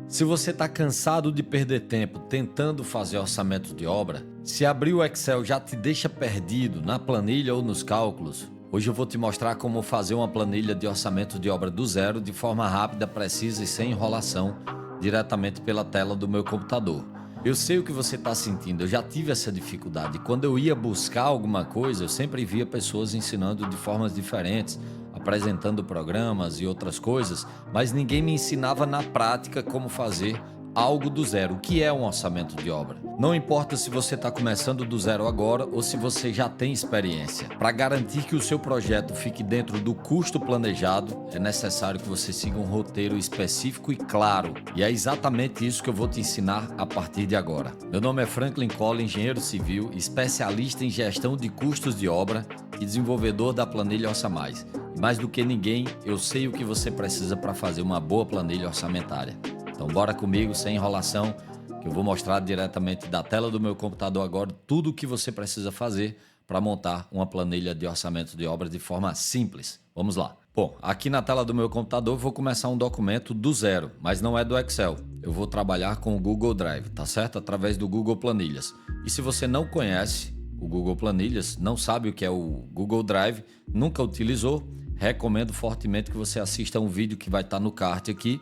Se você está cansado de perder tempo tentando fazer orçamento de obra, se abrir o Excel já te deixa perdido na planilha ou nos cálculos, hoje eu vou te mostrar como fazer uma planilha de orçamento de obra do zero de forma rápida, precisa e sem enrolação, diretamente pela tela do meu computador. Eu sei o que você está sentindo, eu já tive essa dificuldade. Quando eu ia buscar alguma coisa, eu sempre via pessoas ensinando de formas diferentes, apresentando programas e outras coisas, mas ninguém me ensinava na prática como fazer algo do zero. O que é um orçamento de obra? Não importa se você está começando do zero agora ou se você já tem experiência. Para garantir que o seu projeto fique dentro do custo planejado, é necessário que você siga um roteiro específico e claro. E é exatamente isso que eu vou te ensinar a partir de agora. Meu nome é Franklin Collin, engenheiro civil, especialista em gestão de custos de obra e desenvolvedor da planilha Orça Mais. Mais do que ninguém, eu sei o que você precisa para fazer uma boa planilha orçamentária. Então bora comigo, sem enrolação, que eu vou mostrar diretamente da tela do meu computador agora tudo o que você precisa fazer para montar uma planilha de orçamento de obra de forma simples. Vamos lá. Bom, aqui na tela do meu computador eu vou começar um documento do zero, mas não é do Excel. Eu vou trabalhar com o Google Drive, tá certo? Através do Google Planilhas. E se você não conhece o Google Planilhas, não sabe o que é o Google Drive, nunca utilizou, recomendo fortemente que você assista um vídeo que vai estar no card aqui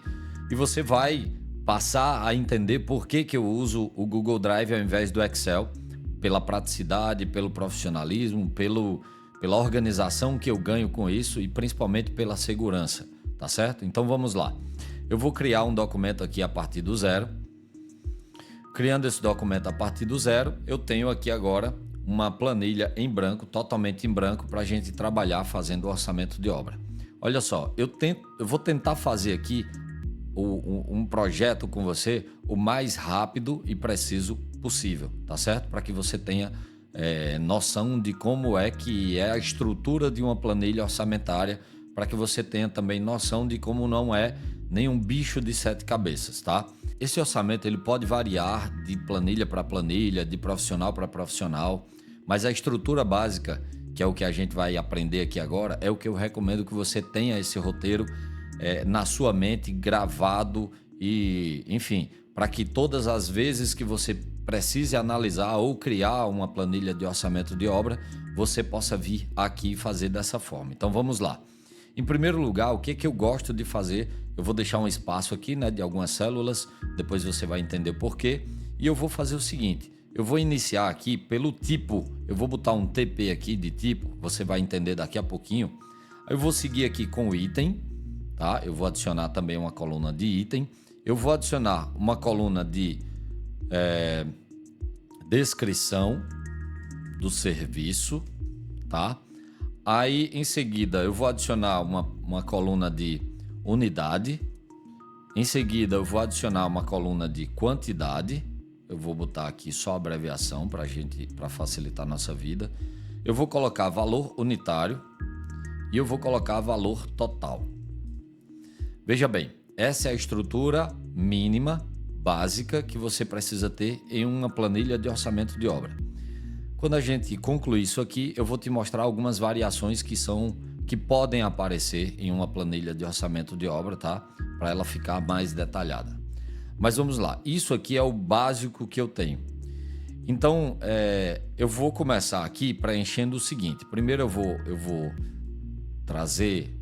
e você vai passar a entender por que eu uso o Google Drive ao invés do Excel, pela praticidade, pelo profissionalismo, pela organização que eu ganho com isso e principalmente pela segurança, tá certo? Então vamos lá. Eu vou criar um documento aqui a partir do zero. Criando esse documento a partir do zero, eu tenho aqui agora uma planilha em branco, totalmente em branco, para a gente trabalhar fazendo o orçamento de obra. Olha só, eu vou tentar fazer aqui um projeto com você o mais rápido e preciso possível, tá certo? Para que você tenha noção de como é que é a estrutura de uma planilha orçamentária, para que você tenha também noção de como não é nenhum bicho de sete cabeças, tá? Esse orçamento ele pode variar de planilha para planilha, de profissional para profissional, mas a estrutura básica, que é o que a gente vai aprender aqui agora, é o que eu recomendo que você tenha esse roteiro na sua mente gravado e, enfim, para que todas as vezes que você precise analisar ou criar uma planilha de orçamento de obra, você possa vir aqui e fazer dessa forma. Então vamos lá. Em primeiro lugar, o que eu gosto de fazer? Eu vou deixar um espaço aqui, né, de algumas células, depois você vai entender por quê. E eu vou fazer o seguinte, eu vou iniciar aqui pelo tipo, eu vou botar um TP aqui de tipo, você vai entender daqui a pouquinho. Eu vou seguir aqui com o item, tá? Eu vou adicionar também uma coluna de item. Eu vou adicionar uma coluna de descrição do serviço, tá? Aí, em seguida, eu vou adicionar uma coluna de unidade. Em seguida, eu vou adicionar uma coluna de quantidade. Eu vou botar aqui só a abreviação para facilitar a nossa vida. Eu vou colocar valor unitário e eu vou colocar valor total. Veja bem, essa é a estrutura mínima, básica, que você precisa ter em uma planilha de orçamento de obra. Quando a gente concluir isso aqui, eu vou te mostrar algumas variações que podem aparecer em uma planilha de orçamento de obra, tá? Para ela ficar mais detalhada. Mas vamos lá, isso aqui é o básico que eu tenho. Então, eu vou começar aqui preenchendo o seguinte. Primeiro eu vou trazer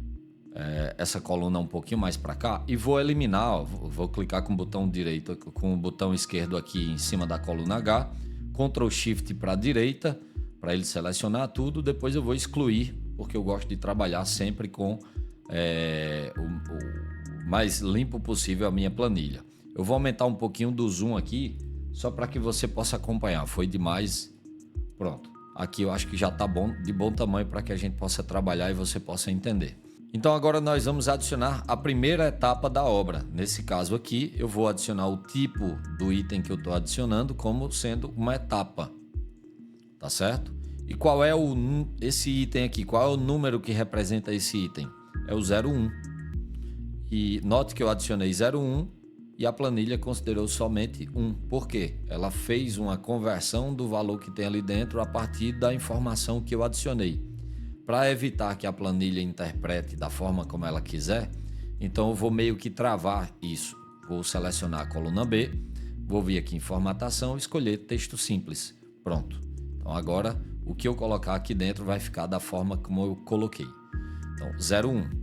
essa coluna um pouquinho mais para cá e vou eliminar, vou clicar com o botão direito, com o botão esquerdo aqui em cima da coluna H, Ctrl Shift para a direita, para ele selecionar tudo, depois eu vou excluir, porque eu gosto de trabalhar sempre com o mais limpo possível a minha planilha. Eu vou aumentar um pouquinho do zoom aqui, só para que você possa acompanhar, foi demais, pronto. Aqui eu acho que já está de bom tamanho para que a gente possa trabalhar e você possa entender. Então agora nós vamos adicionar a primeira etapa da obra. Nesse caso aqui, eu vou adicionar o tipo do item que eu estou adicionando como sendo uma etapa. Tá certo? E qual é esse item aqui? Qual é o número que representa esse item? É o 01. E note que eu adicionei 01 e a planilha considerou somente 1. Por quê? Ela fez uma conversão do valor que tem ali dentro a partir da informação que eu adicionei. Para evitar que a planilha interprete da forma como ela quiser, então eu vou meio que travar isso. Vou selecionar a coluna B, vou vir aqui em formatação, escolher texto simples. Pronto. Então agora o que eu colocar aqui dentro vai ficar da forma como eu coloquei. Então 01.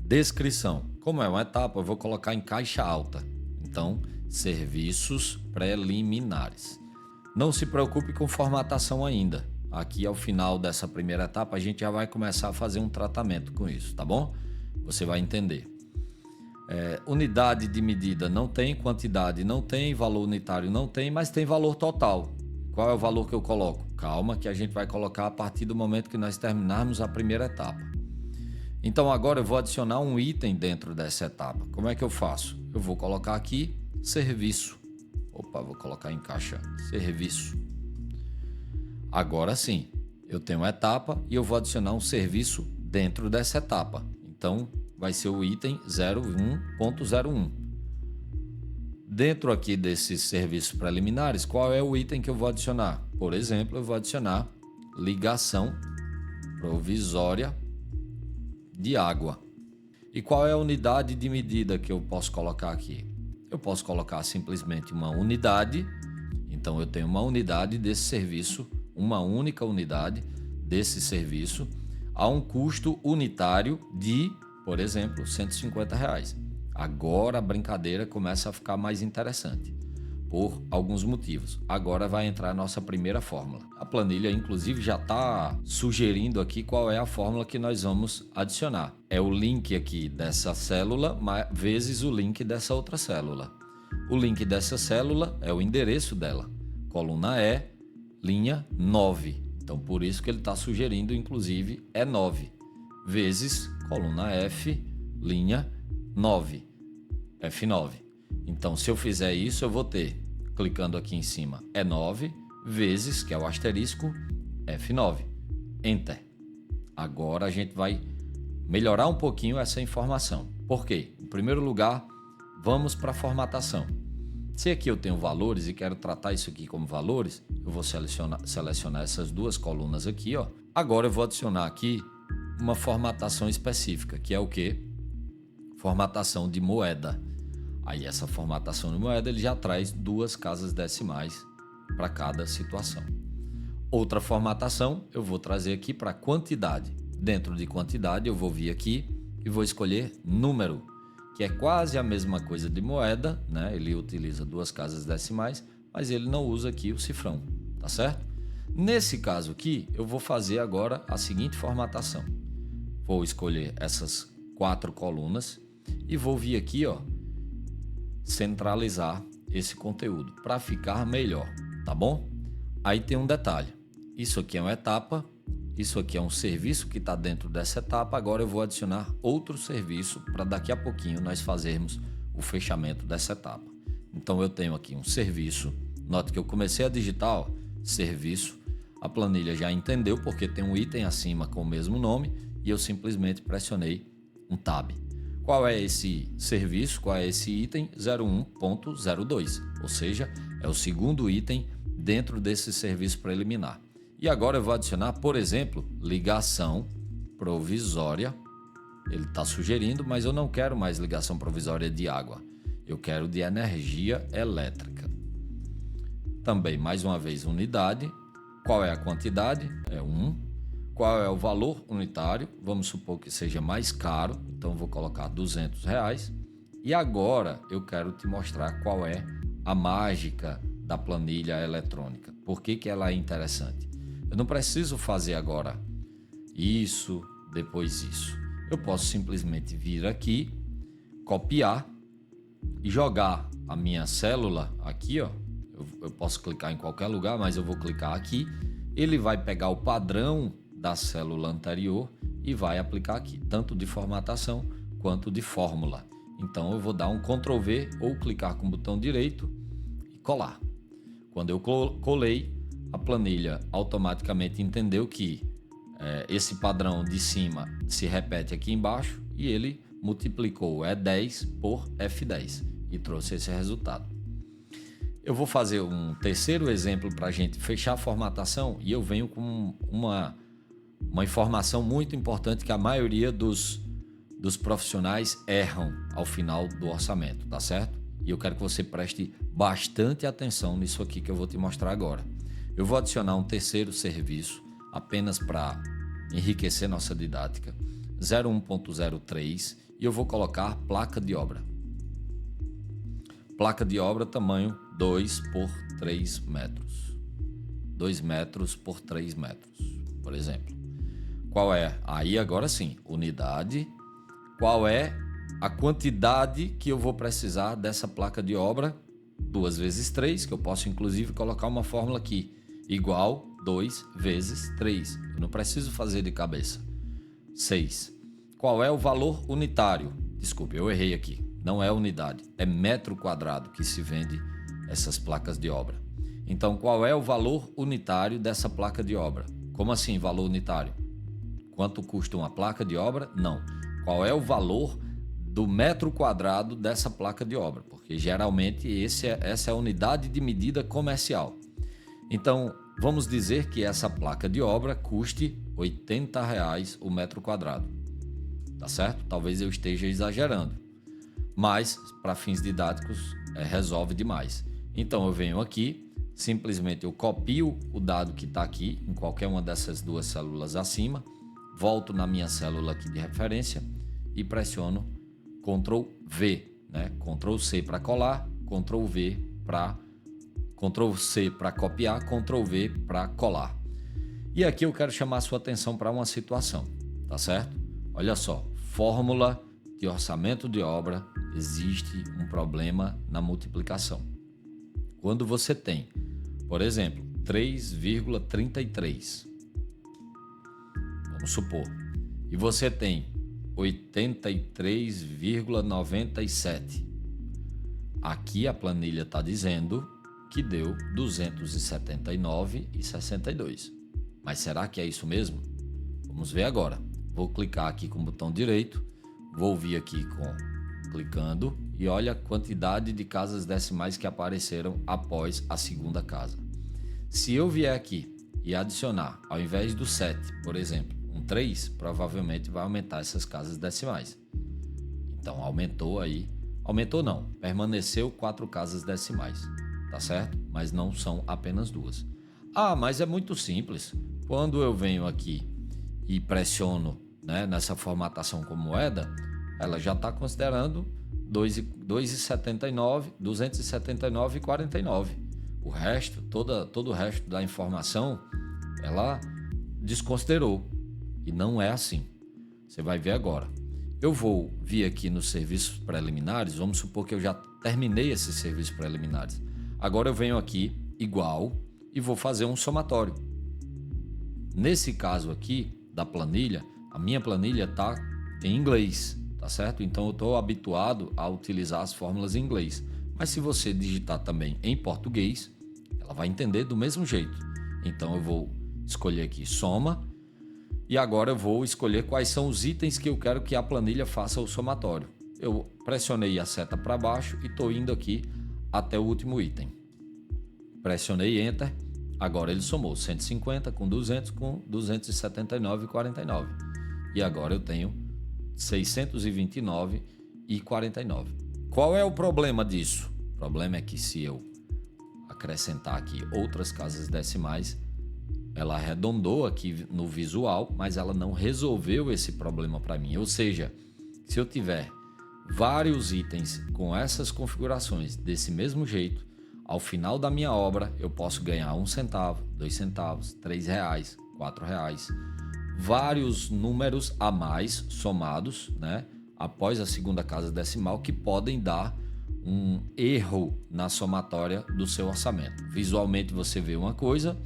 Descrição. Como é uma etapa, eu vou colocar em caixa alta. Então, serviços preliminares. Não se preocupe com formatação ainda. Aqui ao final dessa primeira etapa a gente já vai começar a fazer um tratamento com isso, tá bom? Você vai entender. Unidade de medida não tem, quantidade não tem, valor unitário não tem, mas tem valor total. Qual é o valor que eu coloco? Calma, que a gente vai colocar a partir do momento que nós terminarmos a primeira etapa. Então agora eu vou adicionar um item dentro dessa etapa. Como é que eu faço? Eu vou colocar aqui serviço. Opa, vou colocar em caixa serviço. Agora sim, eu tenho uma etapa e eu vou adicionar um serviço dentro dessa etapa. Então vai ser o item 01.01. Dentro aqui desses serviços preliminares, qual é o item que eu vou adicionar? Por exemplo, eu vou adicionar ligação provisória de água. E qual é a unidade de medida que eu posso colocar aqui? Eu posso colocar simplesmente uma unidade. Então eu tenho uma unidade desse serviço, uma única unidade desse serviço, a um custo unitário de, por exemplo, R$150. Agora a brincadeira começa a ficar mais interessante, por alguns motivos. Agora vai entrar a nossa primeira fórmula. A planilha, inclusive, já está sugerindo aqui qual é a fórmula que nós vamos adicionar. É o link aqui dessa célula vezes o link dessa outra célula. O link dessa célula é o endereço dela. Coluna E, linha 9. Então, por isso que ele está sugerindo, inclusive, E9. Vezes coluna F, linha 9. F9. Então, se eu fizer isso, eu vou ter, clicando aqui em cima, E9 vezes, que é o asterisco, F9. Enter. Agora a gente vai melhorar um pouquinho essa informação. Por quê? Em primeiro lugar, vamos para a formatação. Se aqui eu tenho valores e quero tratar isso aqui como valores, eu vou selecionar essas duas colunas aqui, ó. Agora eu vou adicionar aqui uma formatação específica, que é o quê? Formatação de moeda. Aí essa formatação de moeda ele já traz duas casas decimais para cada situação. Outra formatação eu vou trazer aqui para quantidade. Dentro de quantidade eu vou vir aqui e vou escolher número, que é quase a mesma coisa de moeda, né? Ele utiliza duas casas decimais, mas ele não usa aqui o cifrão, tá certo? Nesse caso aqui eu vou fazer agora a seguinte formatação. Vou escolher essas 4 colunas e vou vir aqui, ó, centralizar esse conteúdo para ficar melhor, tá bom? Aí tem um detalhe, isso aqui é uma etapa, isso aqui é um serviço que está dentro dessa etapa. Agora eu vou adicionar outro serviço para daqui a pouquinho nós fazermos o fechamento dessa etapa. Então eu tenho aqui um serviço, note que eu comecei a digitar, ó, serviço, a planilha já entendeu porque tem um item acima com o mesmo nome e eu simplesmente pressionei um tab. Qual é esse serviço? Qual é esse item? 01.02, ou seja, é o segundo item dentro desse serviço preliminar. E agora eu vou adicionar, por exemplo, ligação provisória. Ele está sugerindo, mas eu não quero mais ligação provisória de água. Eu quero de energia elétrica. Também, mais uma vez, unidade. Qual é a quantidade? É 1. Qual é o valor unitário? Vamos supor que seja mais caro, então eu vou colocar R$200. E agora eu quero te mostrar qual é a mágica da planilha eletrônica. Por que que ela é interessante? Eu não preciso fazer agora isso, depois isso. Eu posso simplesmente vir aqui, copiar e jogar a minha célula aqui, ó. Eu posso clicar em qualquer lugar, mas eu vou clicar aqui. Ele vai pegar o padrão da célula anterior e vai aplicar aqui, tanto de formatação quanto de fórmula. Então eu vou dar um Ctrl V ou clicar com o botão direito e colar. Quando eu colei, a planilha automaticamente entendeu que esse padrão de cima se repete aqui embaixo e ele multiplicou E10 por F10 e trouxe esse resultado. Eu vou fazer um terceiro exemplo para a gente fechar a formatação e eu venho com uma informação muito importante que a maioria dos profissionais erram ao final do orçamento, tá certo? E eu quero que você preste bastante atenção nisso aqui que eu vou te mostrar agora. Eu vou adicionar um terceiro serviço, apenas para enriquecer nossa didática, 01.03, e eu vou colocar placa de obra. Placa de obra tamanho 2 por 3 metros. 2 metros por 3 metros, por exemplo. Qual é? Aí agora sim, unidade. Qual é a quantidade que eu vou precisar dessa placa de obra? 2 vezes 3, que eu posso inclusive colocar uma fórmula aqui. Igual 2 vezes 3. Eu não preciso fazer de cabeça. 6. Qual é o valor unitário? Desculpe, eu errei aqui. Não é unidade, é metro quadrado que se vende essas placas de obra. Então, qual é o valor unitário dessa placa de obra? Como assim, valor unitário? Quanto custa uma placa de obra? Não. Qual é o valor do metro quadrado dessa placa de obra? Porque geralmente essa é a unidade de medida comercial. Então, vamos dizer que essa placa de obra custe R$ 80 o metro quadrado. Tá certo? Talvez eu esteja exagerando, mas para fins didáticos resolve demais. Então eu venho aqui, simplesmente eu copio o dado que está aqui em qualquer uma dessas duas células acima, volto na minha célula aqui de referência e pressiono Ctrl V, né? Ctrl C para colar, Ctrl C para copiar, Ctrl V para colar. E aqui eu quero chamar a sua atenção para uma situação, tá certo? Olha só, fórmula de orçamento de obra, existe um problema na multiplicação. Quando você tem, por exemplo, 3,33, vamos supor, e você tem 83,97, aqui a planilha está dizendo que deu 279,62. Mas será que é isso mesmo? Vamos ver agora. Vou clicar aqui com o botão direito, vou vir aqui clicando e olha a quantidade de casas decimais que apareceram após a segunda casa. Se eu vier aqui e adicionar, ao invés do 7, por exemplo, um 3, provavelmente vai aumentar essas casas decimais. Então aumentou aí, aumentou não, permaneceu 4 casas decimais, tá certo? Mas não são apenas 2. Ah, mas é muito simples. Quando eu venho aqui e pressiono, né, nessa formatação com moeda, ela já está considerando 2,79, 279,49. O resto, todo o resto da informação, ela desconsiderou. E não é assim. Você vai ver agora. Eu vou vir aqui nos serviços preliminares, vamos supor que eu já terminei esses serviços preliminares. Agora eu venho aqui, igual, e vou fazer um somatório. Nesse caso aqui, da planilha, a minha planilha está em inglês. Tá certo? Então eu estou habituado a utilizar as fórmulas em inglês. Mas se você digitar também em português, ela vai entender do mesmo jeito. Então eu vou escolher aqui soma e agora eu vou escolher quais são os itens que eu quero que a planilha faça o somatório. Eu pressionei a seta para baixo e estou indo aqui até o último item. Pressionei Enter, agora ele somou 150 com 200 com 279,49. E agora eu tenho 629,49. Qual é o problema disso? O problema é que se eu acrescentar aqui outras casas decimais, ela arredondou aqui no visual, mas ela não resolveu esse problema para mim. Ou seja, se eu tiver vários itens com essas configurações desse mesmo jeito, ao final da minha obra eu posso ganhar 1 centavo, 2 centavos, 3 reais, 4 reais. Vários números a mais somados, né, após a segunda casa decimal, que podem dar um erro na somatória do seu orçamento. Visualmente você vê uma coisa,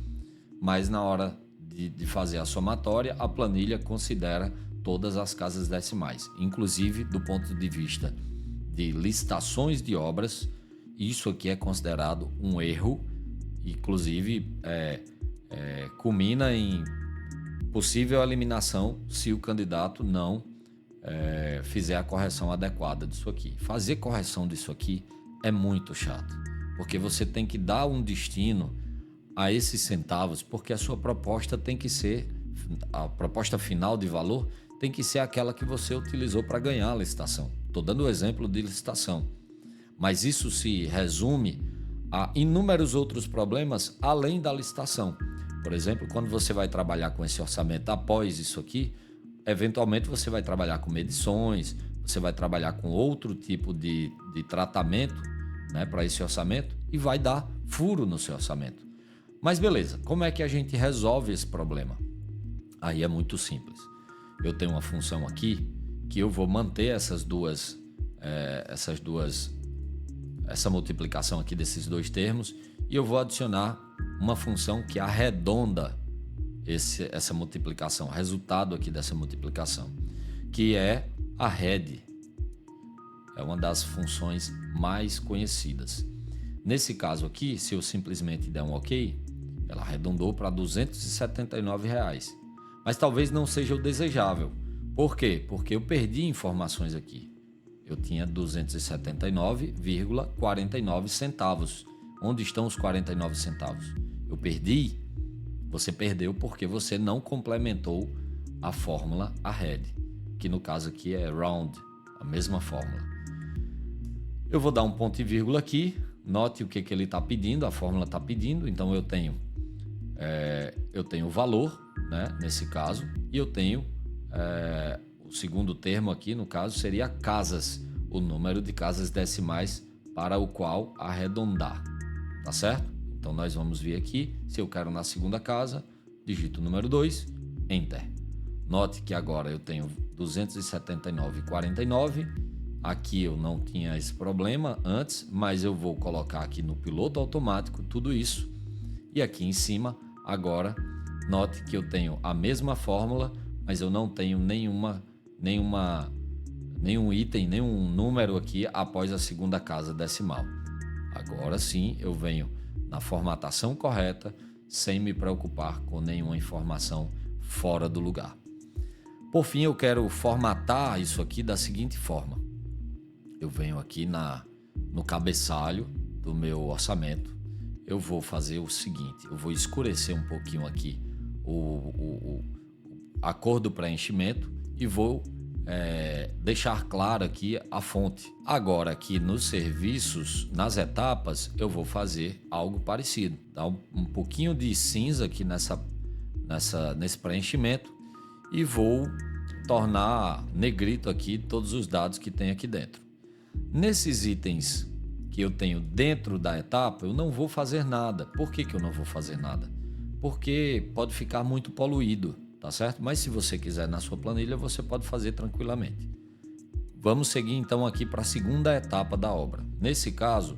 mas na hora de fazer a somatória, a planilha considera todas as casas decimais, inclusive do ponto de vista de licitações de obras. Isso aqui é considerado um erro, inclusive culmina em possível eliminação se o candidato não fizer a correção adequada disso aqui. Fazer correção disso aqui é muito chato, porque você tem que dar um destino a esses centavos, porque a sua proposta tem que ser, a proposta final de valor tem que ser aquela que você utilizou para ganhar a licitação. Estou dando o exemplo de licitação. Mas isso se resume a inúmeros outros problemas além da licitação. Por exemplo, quando você vai trabalhar com esse orçamento após isso aqui, eventualmente você vai trabalhar com medições, você vai trabalhar com outro tipo de tratamento, né, para esse orçamento e vai dar furo no seu orçamento. Mas beleza, como é que a gente resolve esse problema? Aí é muito simples. Eu tenho uma função aqui que eu vou manter essa multiplicação aqui desses dois termos e eu vou adicionar uma função que arredonda essa multiplicação, o resultado aqui dessa multiplicação, que é a RED. É uma das funções mais conhecidas. Nesse caso aqui, se eu simplesmente der um OK, ela arredondou para R$ 279. Mas talvez não seja o desejável. Por quê? Porque eu perdi informações aqui. Eu tinha 279,49 centavos. Onde estão os 49 centavos? Eu perdi. Você perdeu porque você não complementou a fórmula ARRED, que no caso aqui é round, a mesma fórmula. Eu vou dar um ponto e vírgula aqui. Note o que ele está pedindo, a fórmula está pedindo. Então eu tenho o valor, né, nesse caso, e eu tenho o segundo termo aqui, no caso, seria casas, o número de casas decimais para o qual arredondar, tá certo? Então nós vamos ver aqui, se eu quero na segunda casa, digito o número 2, Enter. Note que agora eu tenho 279,49. Aqui eu não tinha esse problema antes, mas eu vou colocar aqui no piloto automático tudo isso. E aqui em cima, agora, note que eu tenho a mesma fórmula, mas eu não tenho nenhum item, nenhum número aqui após a segunda casa decimal. Agora sim eu venho na formatação correta, sem me preocupar com nenhuma informação fora do lugar. Por fim, eu quero formatar isso aqui da seguinte forma. Eu venho aqui no cabeçalho do meu orçamento. Eu vou fazer o seguinte, eu vou escurecer um pouquinho aqui a cor do preenchimento e vou deixar claro aqui a fonte. Agora aqui nos serviços, nas etapas, eu vou fazer algo parecido. Dar um pouquinho de cinza aqui nesse preenchimento e vou tornar negrito aqui todos os dados que tem aqui dentro. Nesses itens que eu tenho dentro da etapa, eu não vou fazer nada. Por que eu não vou fazer nada? Porque pode ficar muito poluído, tá certo? Mas se você quiser na sua planilha, você pode fazer tranquilamente. Vamos seguir então aqui para a segunda etapa da obra. Nesse caso,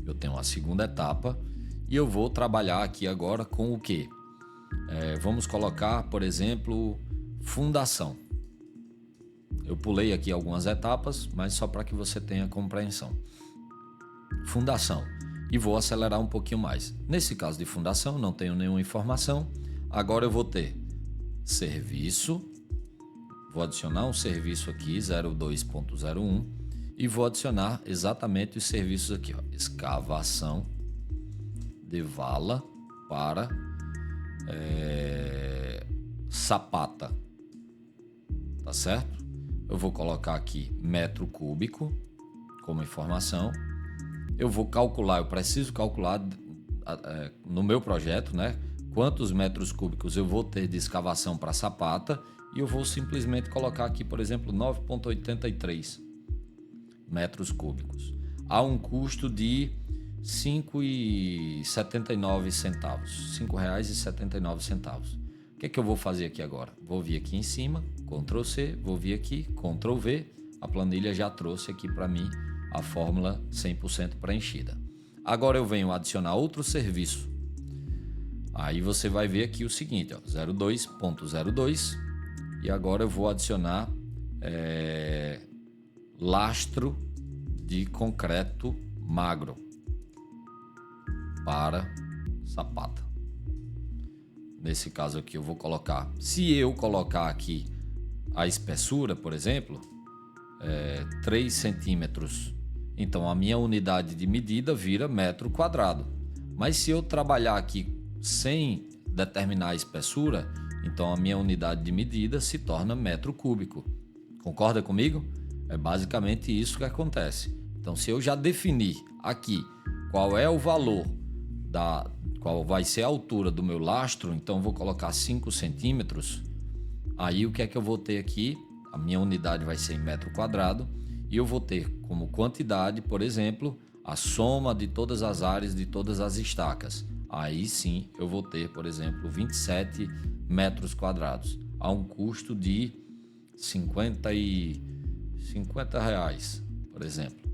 eu tenho a segunda etapa e eu vou trabalhar aqui agora com o quê? Vamos colocar, por exemplo, fundação. Eu pulei aqui algumas etapas, mas só para que você tenha compreensão. Fundação. E vou acelerar um pouquinho mais. Nesse caso de fundação, não tenho nenhuma informação. Agora eu vou ter serviço. Vou adicionar um serviço aqui, 02.01. E vou adicionar exatamente os serviços aqui, ó. Escavação de vala para sapata. Tá certo? Eu vou colocar aqui metro cúbico como informação. Eu vou calcular, eu preciso calcular no meu projeto, né? Quantos metros cúbicos eu vou ter de escavação para sapata e eu vou simplesmente colocar aqui, por exemplo, 9,83 metros cúbicos. Há um custo de R$ 5,79, R$ 5,79. O que eu vou fazer aqui agora? Vou vir aqui em cima, Ctrl C, vou vir aqui, Ctrl V, a planilha já trouxe aqui para mim a fórmula 100% preenchida. Agora eu venho adicionar outro serviço. Aí você vai ver aqui o seguinte, ó, 02.02 e agora eu vou adicionar lastro de concreto magro para sapata. Nesse caso aqui eu vou colocar, se eu colocar aqui a espessura, por exemplo, 3 centímetros, então a minha unidade de medida vira metro quadrado. Mas se eu trabalhar aqui sem determinar a espessura, então a minha unidade de medida se torna metro cúbico. Concorda comigo? É basicamente isso que acontece. Então, se eu já definir aqui qual é o valor qual vai ser a altura do meu lastro, então eu vou colocar 5 centímetros. Aí o que é que eu vou ter aqui? A minha unidade vai ser em metro quadrado e eu vou ter como quantidade, por exemplo, a soma de todas as áreas de todas as estacas. Aí sim eu vou ter, por exemplo, 27 metros quadrados a um custo de 50 reais, por exemplo.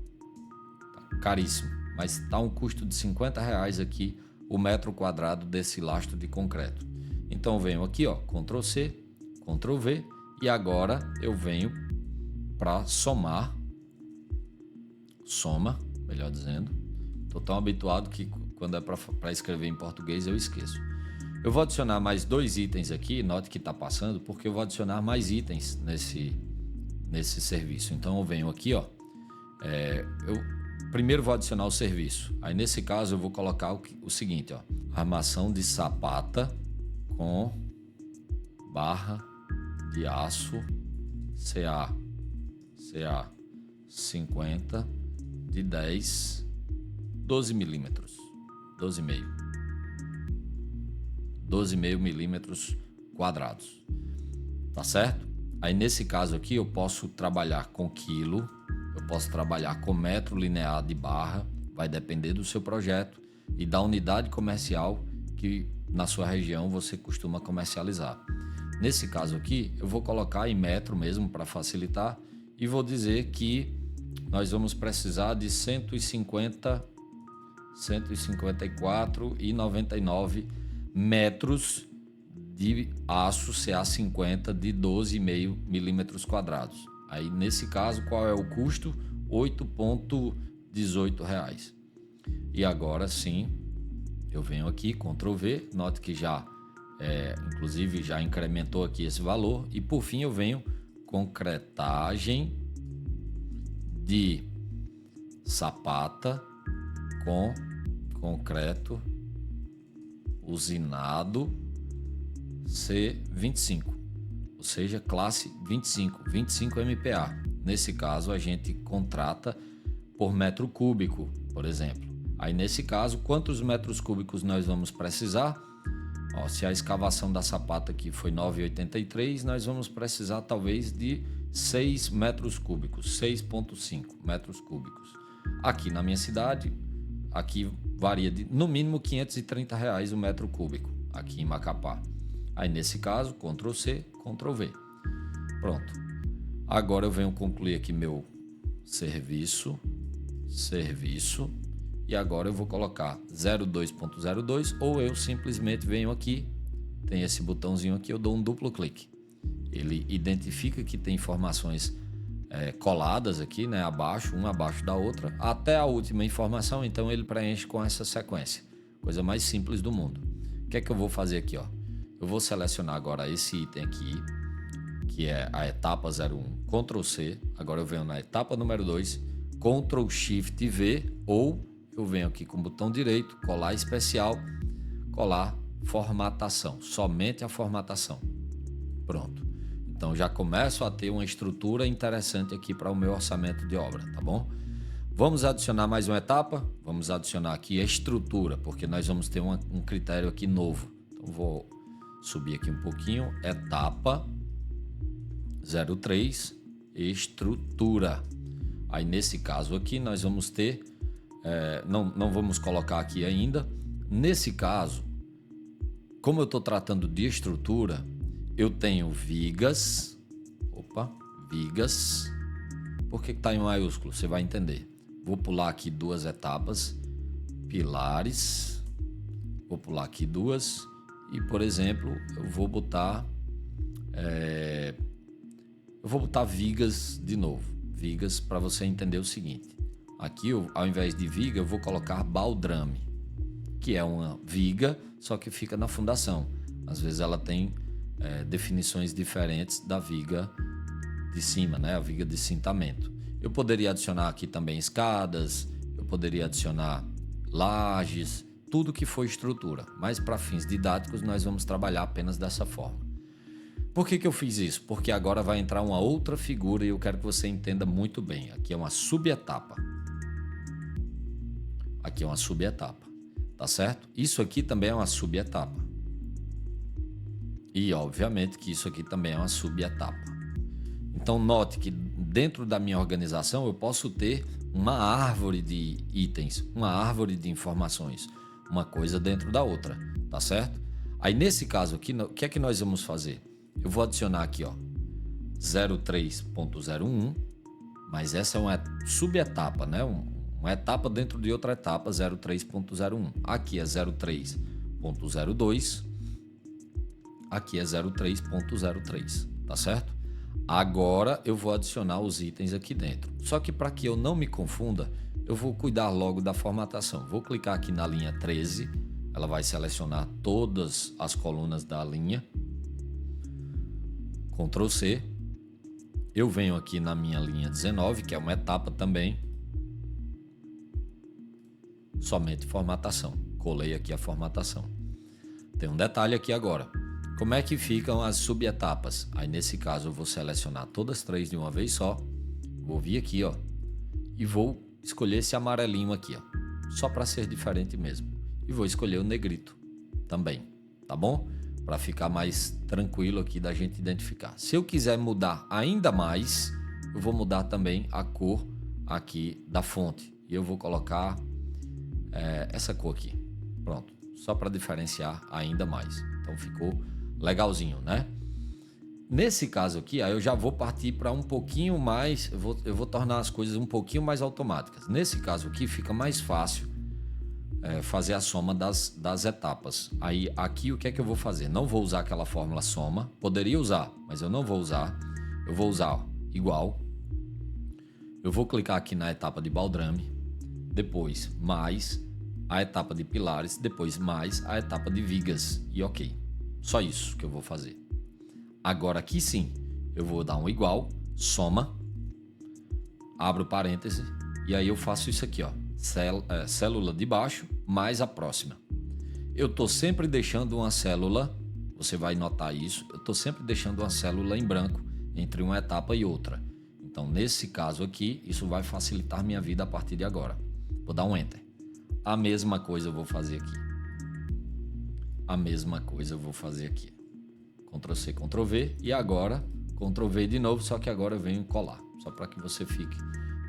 Tá caríssimo, mas está um custo de 50 reais aqui o metro quadrado desse lastro de concreto. Então eu venho aqui, ó, Ctrl C, Ctrl V, e agora eu venho para somar, melhor dizendo. Estou tão habituado que quando é para escrever em português eu esqueço. Eu vou adicionar mais 2 itens aqui, note que está passando, porque eu vou adicionar mais itens nesse serviço. Então eu venho aqui, ó, eu primeiro vou adicionar o serviço. Aí nesse caso eu vou colocar o seguinte, ó, armação de sapata com barra de aço CA 50 de 12 milímetros, 12,5 milímetros quadrados, tá certo? Aí nesse caso aqui eu posso trabalhar com quilo, eu posso trabalhar com metro linear de barra, vai depender do seu projeto e da unidade comercial que na sua região você costuma comercializar. Nesse caso aqui eu vou colocar em metro mesmo para facilitar e vou dizer que nós vamos precisar de 154,99 metros de aço CA50 de 12,5 milímetros quadrados. Aí nesse caso qual é o custo? R$ 8,18. E agora sim eu venho aqui, Ctrl V, note que inclusive já incrementou aqui esse valor, e por fim eu venho concretagem de sapata com concreto usinado C25, ou seja, classe 25 MPa. Nesse caso a gente contrata por metro cúbico, por exemplo. Aí nesse caso, quantos metros cúbicos nós vamos precisar? Ó, se a escavação da sapata aqui foi 9,83, nós vamos precisar talvez de 6 metros cúbicos, 6,5 metros cúbicos. Aqui na minha cidade, aqui varia de no mínimo R$ 530 o metro cúbico, aqui em Macapá. Aí nesse caso, Ctrl C, Ctrl V. Pronto. Agora eu venho concluir aqui meu serviço, e agora eu vou colocar 02.02 ou eu simplesmente venho aqui, tem esse botãozinho aqui, eu dou um duplo clique. Ele identifica que tem informações coladas aqui, né, abaixo, uma abaixo da outra, até a última informação, então ele preenche com essa sequência. Coisa mais simples do mundo. O que é que eu vou fazer aqui, ó? Eu vou selecionar agora esse item aqui, que é a etapa 01, Ctrl C, agora eu venho na etapa número 2, Ctrl Shift V, ou eu venho aqui com o botão direito, colar especial, colar formatação, somente a formatação. Pronto. Então já começo a ter uma estrutura interessante aqui para o meu orçamento de obra, tá bom? Vamos adicionar mais uma etapa? Vamos adicionar aqui a estrutura, porque nós vamos ter um critério aqui novo. Então vou subir aqui um pouquinho, etapa 03, estrutura. Aí nesse caso aqui nós vamos ter, não vamos colocar aqui ainda. Nesse caso, como eu estou tratando de estrutura, eu tenho vigas. Por que está em maiúsculo? Você vai entender. Vou pular aqui 2 etapas, pilares, vou pular aqui 2 e, por exemplo, eu vou botar vigas de novo. Vigas, para você entender o seguinte. Aqui, ao invés de viga, eu vou colocar baldrame, que é uma viga, só que fica na fundação. Às vezes ela tem definições diferentes da viga de cima, né? A viga de cintamento. Eu poderia adicionar aqui também escadas, eu poderia adicionar lajes, tudo que for estrutura, mas para fins didáticos nós vamos trabalhar apenas dessa forma. Por que eu fiz isso? Porque agora vai entrar uma outra figura e eu quero que você entenda muito bem. Aqui é uma subetapa. Aqui é uma subetapa, tá certo? Isso aqui também é uma subetapa. E obviamente que isso aqui também é uma subetapa. Então note que dentro da minha organização eu posso ter uma árvore de itens, uma árvore de informações, uma coisa dentro da outra, tá certo? Aí nesse caso aqui, o que é que nós vamos fazer? Eu vou adicionar aqui, ó, 03.01, mas essa é uma subetapa, né? Uma etapa dentro de outra etapa, 03.01. Aqui é 03.02, aqui é 03.03, tá certo? Agora eu vou adicionar os itens aqui dentro. Só que para que eu não me confunda, eu vou cuidar logo da formatação. Vou clicar aqui na linha 13, ela vai selecionar todas as colunas da linha. Ctrl C. Eu venho aqui na minha linha 19, que é uma etapa também. Somente formatação. Colei aqui a formatação. Tem um detalhe aqui agora. Como é que ficam as subetapas? Aí nesse caso eu vou selecionar todas três de uma vez só. Vou vir aqui, ó, e vou escolher esse amarelinho aqui, ó, só para ser diferente mesmo. E vou escolher o negrito também, tá bom? Para ficar mais tranquilo aqui da gente identificar. Se eu quiser mudar ainda mais, eu vou mudar também a cor aqui da fonte. E eu vou colocar essa cor aqui. Pronto, só para diferenciar ainda mais. Então ficou legalzinho, né? Nesse caso aqui, aí eu já vou partir para um pouquinho mais, eu vou tornar as coisas um pouquinho mais automáticas. Nesse caso aqui fica mais fácil fazer a soma das etapas. Aí aqui o que é que eu vou fazer? Não vou usar aquela fórmula soma, poderia usar, mas eu não vou usar. Eu vou usar, ó, igual. Eu vou clicar aqui na etapa de baldrame, depois mais a etapa de pilares, depois mais a etapa de vigas e ok. Só isso que eu vou fazer. Agora aqui sim, eu vou dar um igual, soma, abro parêntese e aí eu faço isso aqui, ó, célula de baixo mais a próxima. Eu tô sempre deixando uma célula, você vai notar isso, eu tô sempre deixando uma célula em branco entre uma etapa e outra. Então nesse caso aqui, isso vai facilitar minha vida a partir de agora. Vou dar um Enter. A mesma coisa eu vou fazer aqui. A mesma coisa eu vou fazer aqui. Ctrl C, Ctrl V e agora Ctrl V de novo, só que agora eu venho colar, só para que você fique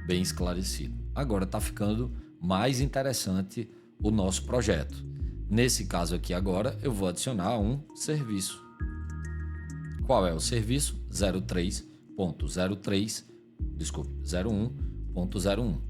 bem esclarecido. Agora está ficando mais interessante o nosso projeto. Nesse caso aqui agora eu vou adicionar um serviço. Qual é o serviço? 01.01.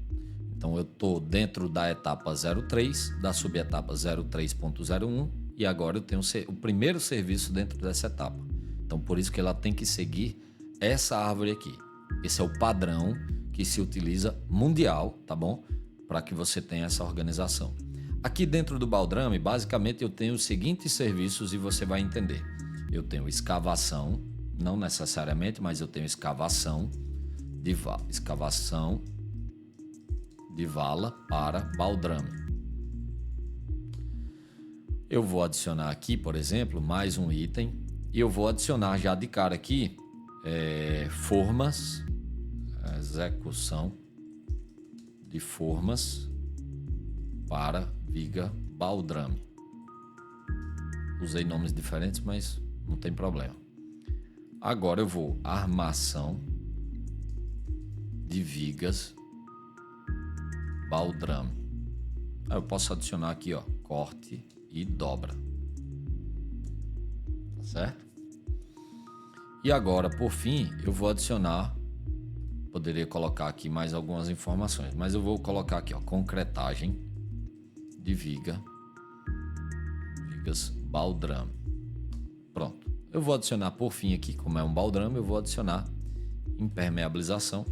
Então eu estou dentro da etapa 03, da subetapa 03.01 e agora eu tenho o primeiro serviço dentro dessa etapa. Então por isso que ela tem que seguir essa árvore aqui. Esse é o padrão que se utiliza mundial, tá bom? Para que você tenha essa organização. Aqui dentro do baldrame, basicamente eu tenho os seguintes serviços e você vai entender. Eu tenho escavação, não necessariamente, mas eu tenho escavação de vala para baldrame. Eu vou adicionar aqui, por exemplo, mais um item e eu vou adicionar já de cara aqui formas, execução de formas para viga baldrame. Usei nomes diferentes, mas não tem problema. Agora eu vou armação de vigas baldrame. Eu posso adicionar aqui, ó, corte e dobra. Tá certo? E agora, por fim, eu vou adicionar, poderia colocar aqui mais algumas informações, mas eu vou colocar aqui, ó, concretagem de vigas baldrame. Pronto. Eu vou adicionar por fim aqui, como é um baldrame, eu vou adicionar impermeabilização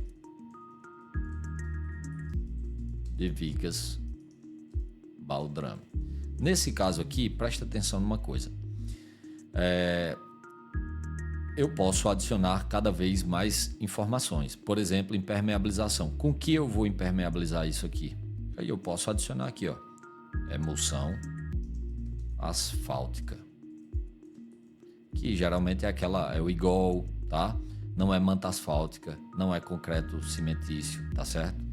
de vigas baldrame. Nesse caso aqui, presta atenção numa coisa. Eu posso adicionar cada vez mais informações. Por exemplo, impermeabilização. Com que eu vou impermeabilizar isso aqui? Aí eu posso adicionar aqui, ó, emulsão asfáltica. que geralmente é o igol, tá? Não é manta asfáltica, não é concreto cimentício, tá certo?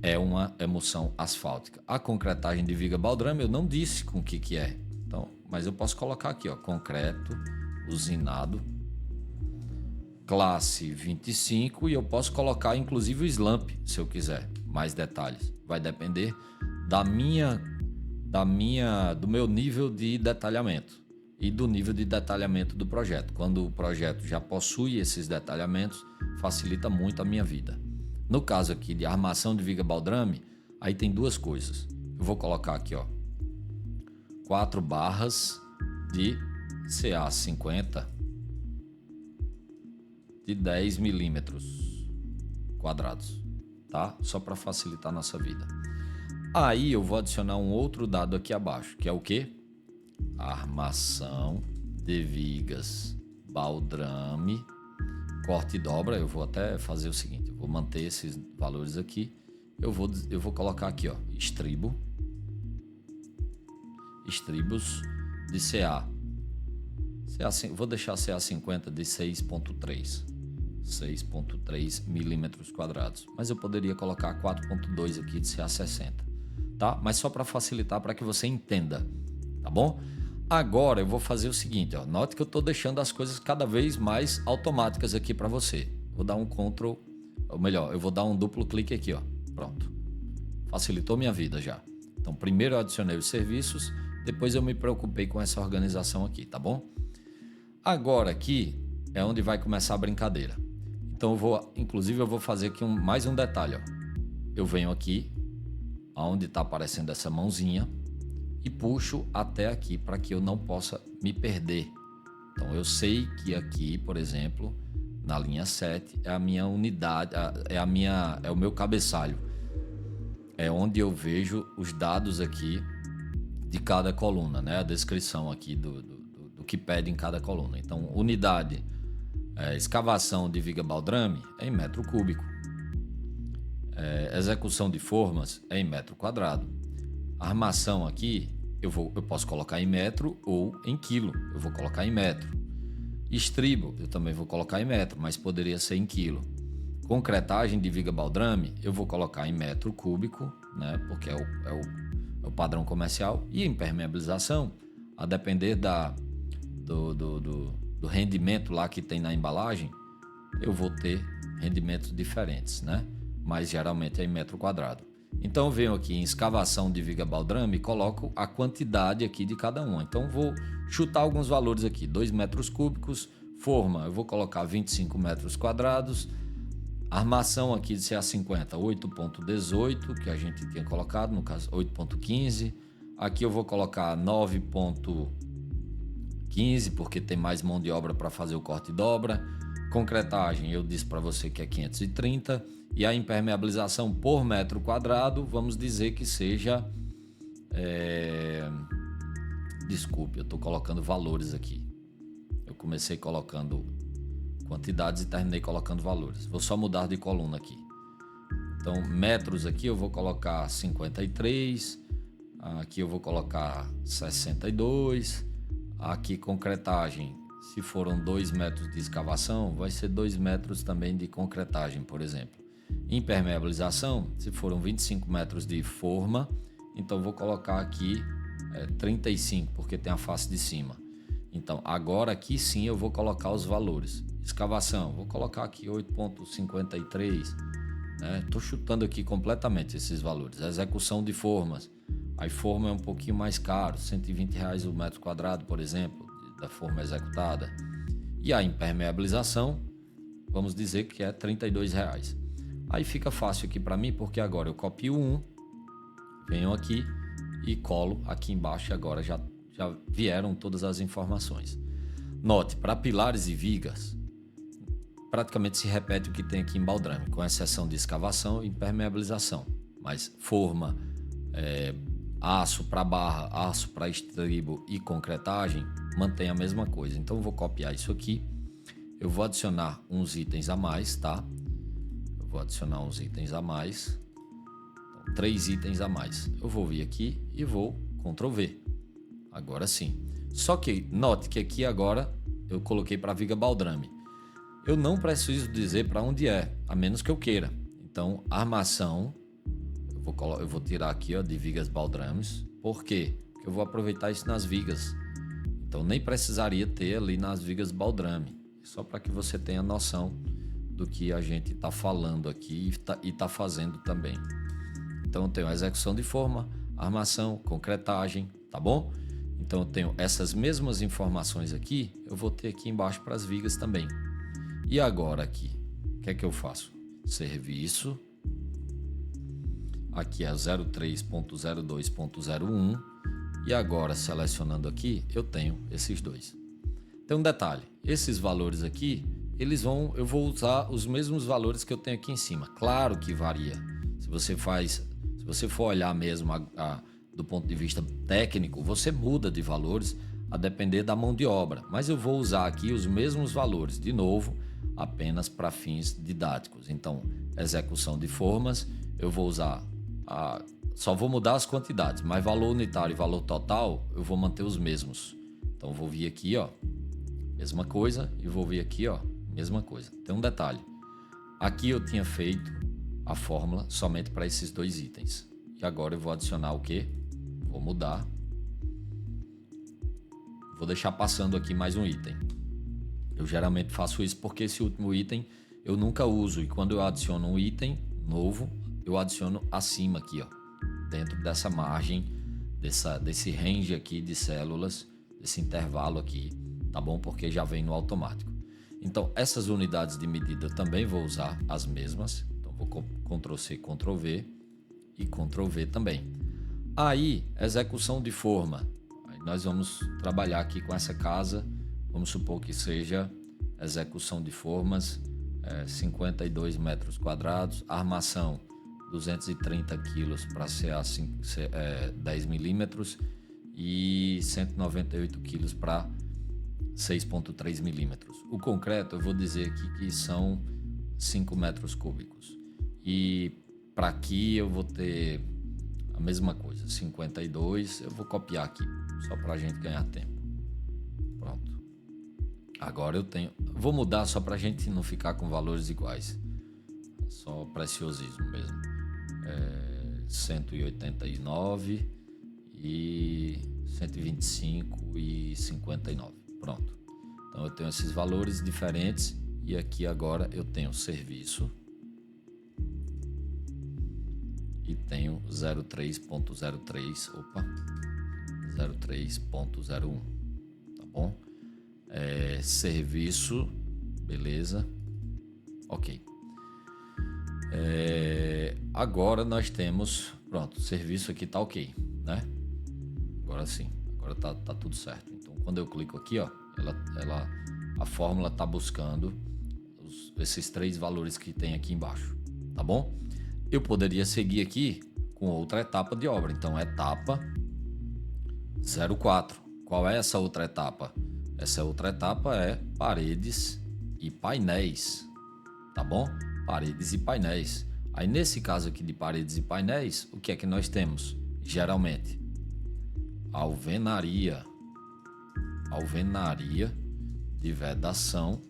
É uma emulsão asfáltica. A concretagem de viga baldrame eu não disse com o que é. Então, mas eu posso colocar aqui, ó, concreto usinado, classe 25, e eu posso colocar inclusive o slump, se eu quiser mais detalhes. Vai depender do meu nível de detalhamento e do nível de detalhamento do projeto. Quando o projeto já possui esses detalhamentos, facilita muito a minha vida. No caso aqui de armação de viga baldrame, aí tem duas coisas. Eu vou colocar aqui, ó, 4 barras de CA50 de 10 milímetros quadrados, tá? Só para facilitar a nossa vida. Aí eu vou adicionar um outro dado aqui abaixo, que é o quê? Armação de vigas baldrame, corte e dobra. Eu vou até fazer o seguinte, eu vou manter esses valores aqui. Eu vou colocar aqui, ó, estribos de CA. Vou deixar CA50 de 6.3 milímetros quadrados, mas eu poderia colocar 4.2 aqui de CA60, tá? Mas só para facilitar, para que você entenda, tá bom? Agora eu vou fazer o seguinte, ó, note que eu estou deixando as coisas cada vez mais automáticas aqui para você. Vou dar um Ctrl, ou melhor, eu vou dar um duplo clique aqui, ó, pronto. Facilitou minha vida já. Então primeiro eu adicionei os serviços, depois eu me preocupei com essa organização aqui, tá bom? Agora aqui é onde vai começar a brincadeira. Então inclusive eu vou fazer aqui mais um detalhe, ó. Eu venho aqui, aonde está aparecendo essa mãozinha, e puxo até aqui para que eu não possa me perder. Então eu sei que aqui, por exemplo, na linha 7 é a minha unidade, é o meu cabeçalho. É onde eu vejo os dados aqui de cada coluna, né? A descrição aqui do que pede em cada coluna. Então, unidade, escavação de viga baldrame é em metro cúbico. Execução de formas é em metro quadrado. Armação aqui, eu posso colocar em metro ou em quilo. Eu vou colocar em metro. Estribo, eu também vou colocar em metro, mas poderia ser em quilo. Concretagem de viga baldrame, eu vou colocar em metro cúbico, né? Porque é o padrão comercial. E impermeabilização, a depender do rendimento lá que tem na embalagem, eu vou ter rendimentos diferentes, né? Mas geralmente é em metro quadrado. Então eu venho aqui em escavação de viga baldrame e coloco a quantidade aqui de cada uma. Então vou chutar alguns valores aqui, 2 metros cúbicos, forma, eu vou colocar 25 metros quadrados, armação aqui de CA50, 8.18, que a gente tinha colocado, no caso 8.15, aqui eu vou colocar 9.15, porque tem mais mão de obra para fazer o corte e dobra. Concretagem, eu disse para você que é 530, e a impermeabilização por metro quadrado, vamos dizer que seja... Desculpe, eu estou colocando valores aqui. Eu comecei colocando quantidades e terminei colocando valores. Vou só mudar de coluna aqui. Então, metros aqui eu vou colocar 53, aqui eu vou colocar 62, aqui concretagem, se foram 2 metros de escavação, vai ser 2 metros também de concretagem, por exemplo. Impermeabilização, se foram 25 metros de forma, então vou colocar aqui 35, porque tem a face de cima. Então, agora aqui sim eu vou colocar os valores. Escavação, vou colocar aqui 8.53, né? Tô chutando aqui completamente esses valores. Execução de formas, aí forma é um pouquinho mais caro, R$120 o metro quadrado, por exemplo, da forma executada. E a impermeabilização, vamos dizer que é R$32. Aí fica fácil aqui para mim, porque agora eu copio um, venho aqui e colo aqui embaixo, e agora já vieram todas as informações. Note, para pilares e vigas, praticamente se repete o que tem aqui em baldrame, com exceção de escavação e impermeabilização. Mas forma, aço para barra, aço para estribo e concretagem, mantém a mesma coisa. Então eu vou copiar isso aqui, eu vou adicionar uns itens a mais, tá? Eu vou adicionar uns itens a mais, então, 3 itens a mais. Eu vou vir aqui e vou Ctrl V. Agora sim. Só que note que aqui agora eu coloquei para viga baldrame. Eu não preciso dizer para onde é, a menos que eu queira. Então, armação, eu vou tirar aqui, ó, de vigas baldrames. Por quê? Porque eu vou aproveitar isso nas vigas. Então, nem precisaria ter ali nas vigas baldrame. Só para que você tenha noção do que a gente está falando aqui e tá fazendo também. Então, eu tenho a execução de forma, armação, concretagem, tá bom? Então, eu tenho essas mesmas informações aqui, eu vou ter aqui embaixo para as vigas também. E agora aqui, o que é que eu faço? Serviço, aqui é 03.02.01 e agora selecionando aqui, eu tenho esses dois. Tem um detalhe, esses valores aqui, eu vou usar os mesmos valores que eu tenho aqui em cima. Claro que varia. Se você for olhar mesmo do ponto de vista técnico, você muda de valores a depender da mão de obra. Mas eu vou usar aqui os mesmos valores, de novo, apenas para fins didáticos. Então, execução de formas, eu vou usar, só vou mudar as quantidades, mas valor unitário e valor total, eu vou manter os mesmos. Então, eu vou vir aqui, ó, mesma coisa, e vou vir aqui, ó, mesma coisa. Tem um detalhe, aqui eu tinha feito a fórmula somente para esses dois itens. E agora eu vou adicionar o quê? Vou mudar. Vou deixar passando aqui mais um item. Eu geralmente faço isso porque esse último item eu nunca uso. E quando eu adiciono um item novo, eu adiciono acima aqui, ó, dentro dessa margem, desse range aqui de células, desse intervalo aqui, tá bom? Porque já vem no automático. Então, essas unidades de medida eu também vou usar as mesmas. Então, vou Ctrl+C, Ctrl+V e Ctrl+V também. Aí, execução de forma. Aí nós vamos trabalhar aqui com essa casa. Vamos supor que seja execução de formas, 52 metros quadrados, armação 230 quilos para CA 10 milímetros e 198 quilos para 6,3 milímetros. O concreto eu vou dizer aqui que são 5 metros cúbicos. E para aqui eu vou ter a mesma coisa, 52, eu vou copiar aqui, só para a gente ganhar tempo. Pronto. Agora vou mudar só para a gente não ficar com valores iguais. Só preciosismo mesmo. 189 e 125 e 59. Pronto. Então eu tenho esses valores diferentes e aqui agora eu tenho serviço e tenho 03.03, 03.01, tá bom? Serviço, beleza, ok. Agora nós temos, pronto, o serviço aqui tá ok, né? Agora sim, agora tá tudo certo. Então quando eu clico aqui, ó, a fórmula tá buscando esses três valores que tem aqui embaixo, tá bom? Eu poderia seguir aqui com outra etapa de obra. Então, etapa 04. Qual é essa outra etapa? Essa outra etapa é paredes e painéis, tá bom? Paredes e painéis. Aí, nesse caso aqui de paredes e painéis, o que é que nós temos? Geralmente, alvenaria de vedação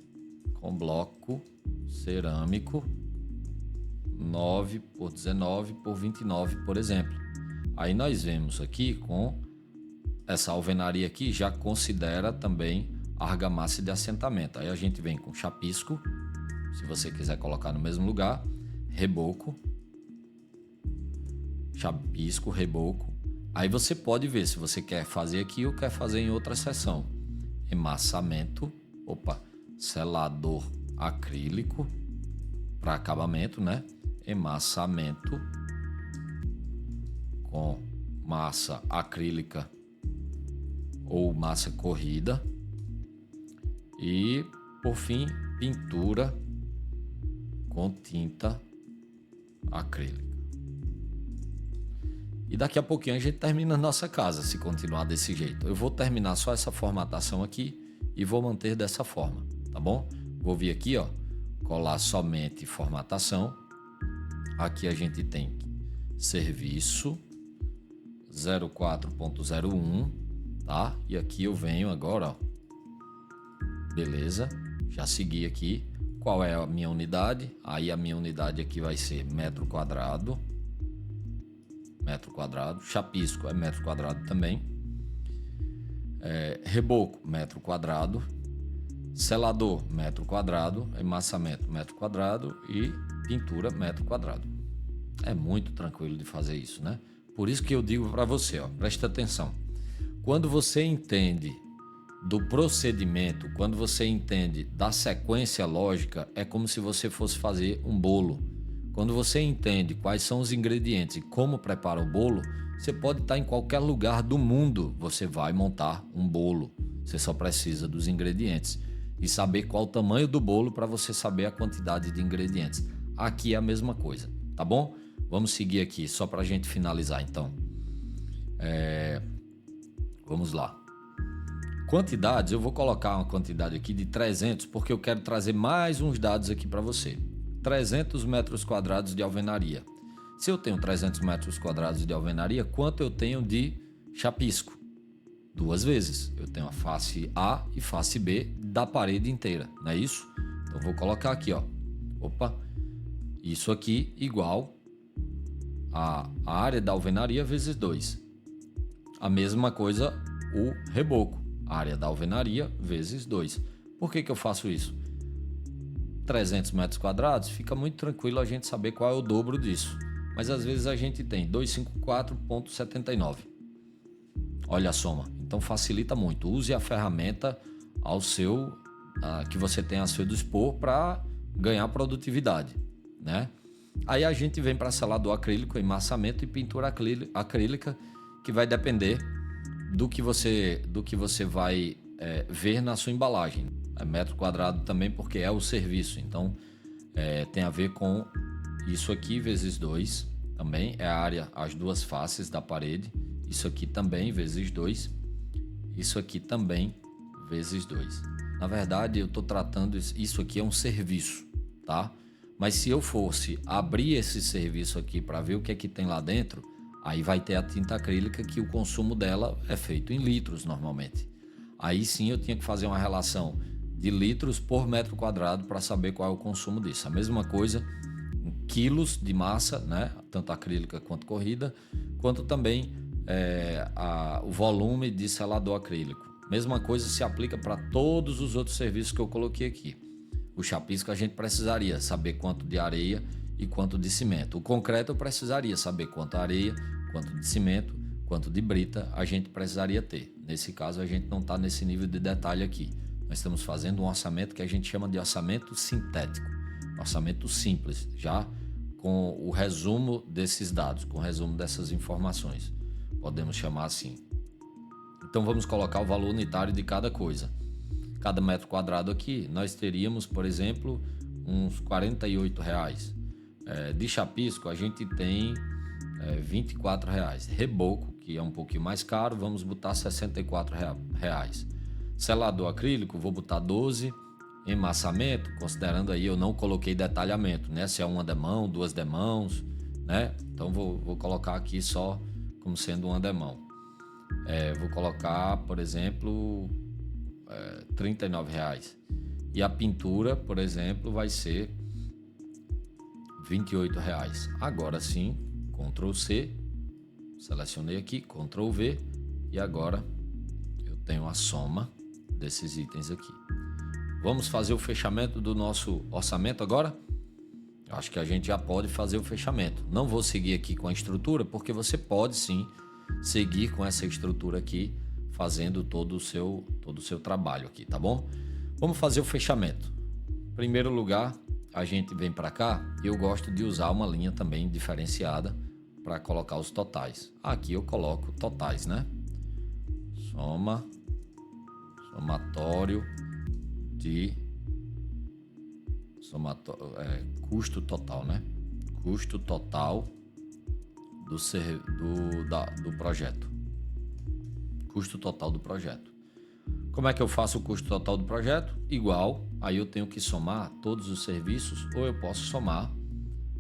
com bloco cerâmico 9 por 19 por 29, por exemplo. Aí nós vemos aqui com essa alvenaria aqui já considera também argamassa de assentamento. Aí a gente vem com chapisco, se você quiser colocar no mesmo lugar, reboco, chapisco, reboco. Aí você pode ver se você quer fazer aqui ou quer fazer em outra seção. Emassamento, selador acrílico para acabamento, né? Emassamento com massa acrílica ou massa corrida e, por fim, pintura com tinta acrílica. E daqui a pouquinho a gente termina a nossa casa, se continuar desse jeito. Eu vou terminar só essa formatação aqui e vou manter dessa forma, tá bom? Vou vir aqui, ó, colar somente formatação. Aqui a gente tem serviço 04.01, tá? E aqui eu venho agora, ó, Beleza, já segui aqui. Qual é a minha unidade? Aí a minha unidade aqui vai ser metro quadrado. Metro quadrado. Chapisco é metro quadrado também. Reboco, metro quadrado. Selador, metro quadrado. Emassamento, metro quadrado. E pintura, metro quadrado. É muito tranquilo de fazer isso, né? Por isso que eu digo para você, ó, presta atenção. Quando você entende do procedimento, quando você entende da sequência lógica, é como se você fosse fazer um bolo. Quando você entende quais são os ingredientes e como prepara o bolo, você pode estar em qualquer lugar do mundo, você vai montar um bolo. Você só precisa dos ingredientes e saber qual o tamanho do bolo para você saber a quantidade de ingredientes. Aqui é a mesma coisa, tá bom? Vamos seguir aqui, só para a gente finalizar então. Vamos lá. Quantidades, eu vou colocar uma quantidade aqui de 300, porque eu quero trazer mais uns dados aqui para você. 300 metros quadrados de alvenaria. Se eu tenho 300 metros quadrados de alvenaria, quanto eu tenho de chapisco? 2 vezes. Eu tenho a face A e face B da parede inteira, não é isso? Então vou colocar aqui, ó. Opa, isso aqui igual a área da alvenaria vezes 2. A mesma coisa o reboco. Área da alvenaria vezes 2. Por que eu faço isso? 300 metros quadrados, fica muito tranquilo a gente saber qual é o dobro disso. Mas às vezes a gente tem 254,79. Olha a soma. Então facilita muito. Use a ferramenta que você tem a seu dispor para ganhar produtividade, né? Aí a gente vem para selador acrílico, emassamento e pintura acrílica, que vai depender do que você vai ver na sua embalagem. É metro quadrado também porque é o serviço, então tem a ver com isso aqui vezes 2, também é a área, as duas faces da parede. Isso aqui também vezes 2, isso aqui também vezes 2. Na verdade eu estou tratando isso aqui é um serviço, tá? Mas se eu fosse abrir esse serviço aqui para ver o que é que tem lá dentro, aí vai ter a tinta acrílica, que o consumo dela é feito em litros normalmente. Aí sim eu tinha que fazer uma relação de litros por metro quadrado para saber qual é o consumo disso. A mesma coisa em quilos de massa, né? Tanto acrílica quanto corrida, quanto também o volume de selador acrílico. Mesma coisa se aplica para todos os outros serviços que eu coloquei aqui. O chapisco a gente precisaria saber quanto de areia e quanto de cimento. O concreto eu precisaria saber quanto areia, quanto de cimento, quanto de brita a gente precisaria ter. Nesse caso a gente não está nesse nível de detalhe aqui. Nós estamos fazendo um orçamento que a gente chama de orçamento sintético. Orçamento simples, já com o resumo desses dados, com o resumo dessas informações. Podemos chamar assim. Então vamos colocar o valor unitário de cada coisa. Cada metro quadrado aqui, nós teríamos, por exemplo, uns R$48. De chapisco, a gente tem R$24. Reboco, que é um pouquinho mais caro, vamos botar R$64. Selador acrílico, vou botar 12. Emassamento, considerando aí, eu não coloquei detalhamento, né? Se é uma demão, 2 demãos, né? Então vou colocar aqui só como sendo uma demão. Vou colocar, por exemplo, R$39. E a pintura, por exemplo, vai ser R$28. Agora sim, Ctrl C, selecionei aqui, Ctrl V, e agora eu tenho a soma desses itens aqui. Vamos fazer o fechamento do nosso orçamento agora? Eu acho que a gente já pode fazer o fechamento. Não vou seguir aqui com a estrutura, porque você pode sim seguir com essa estrutura aqui, fazendo todo o seu trabalho aqui, tá bom? Vamos fazer o fechamento. Em primeiro lugar, a gente vem para cá. Eu gosto de usar uma linha também diferenciada para colocar os totais. Aqui eu coloco totais, né? Somatório de custo total, né? Custo total do projeto. Custo total do projeto. Como é que eu faço o custo total do projeto? Igual, aí eu tenho que somar todos os serviços, ou eu posso somar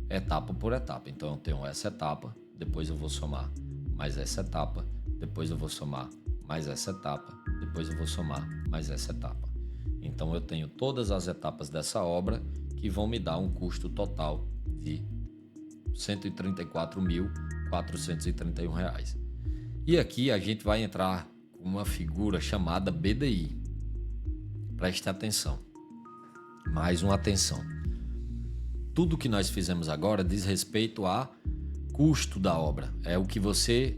etapa por etapa. Então eu tenho essa etapa, depois eu vou somar mais essa etapa, depois eu vou somar mais essa etapa, depois eu vou somar mais essa etapa. Então eu tenho todas as etapas dessa obra que vão me dar um custo total de R$ 134.431. E aqui a gente vai entrar com uma figura chamada BDI. Preste atenção. Mais uma atenção. Tudo que nós fizemos agora diz respeito a custo da obra. É o que você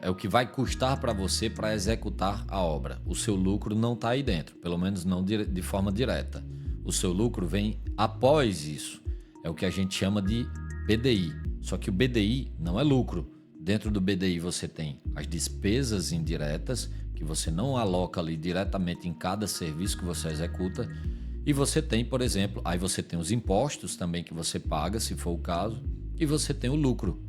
é o que vai custar para você para executar a obra. O seu lucro não está aí dentro, pelo menos não de forma direta. O seu lucro vem após isso. É o que a gente chama de BDI. Só que o BDI não é lucro. Dentro do BDI você tem as despesas indiretas, que você não aloca ali diretamente em cada serviço que você executa. E você tem, por exemplo, aí você tem os impostos também que você paga, se for o caso, e você tem o lucro.